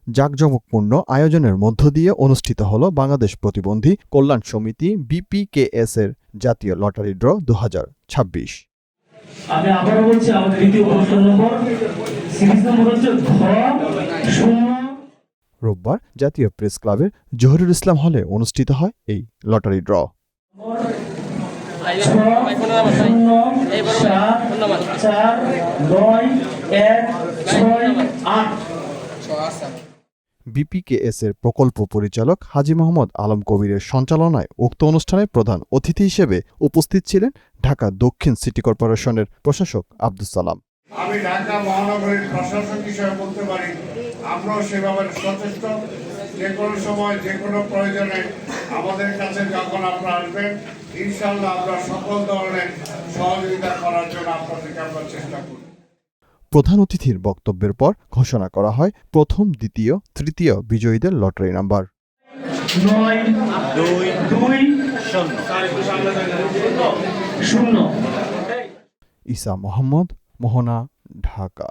জাঁকজমকপূর্ণ আয়োজনের মধ্য দিয়ে অনুষ্ঠিত হল বাংলাদেশ প্রতিবন্ধী কল্যাণ সমিতি BPKS এর জাতীয় লটারি ড্র 2026। আমি আবারও বলছি, আমাদের দ্বিতীয় প্রশ্ন নম্বর সিরিজ নম্বর হচ্ছে রোববার জাতীয় প্রেস ক্লাবের জহিরুল ইসলাম হলে অনুষ্ঠিত হয় এই লটারি ড্র। BPKS এর প্রকল্প পরিচালক হাজী মোহাম্মদ আলম কবিরের সঞ্চালনায় উক্ত অনুষ্ঠানে প্রধান অতিথি হিসেবে উপস্থিত ছিলেন ঢাকা দক্ষিণ সিটি কর্পোরেশনের প্রশাসক আব্দুস সালাম। আমি ঢাকা মহানগরীর প্রশাসক হিসেবে বলতে পারি, আমরাও সেভাবে সচেষ্ট। যে কোনো সময় যে কোনো প্রয়োজনে আমাদের কাছে যখন আপনারা আসবেন, ইনশাআল্লাহ আমরা সকল ধরনের সহযোগিতা করার জন্য আপনাদেরকে আমরা চেষ্টা করব। প্রধান অতিথির বক্তব্যের পর ঘোষণা করা হয় প্রথম, দ্বিতীয়, তৃতীয় বিজয়ীদের লটারি নাম্বার। ঈসা মোহাম্মদ, মোহনা, ঢাকা।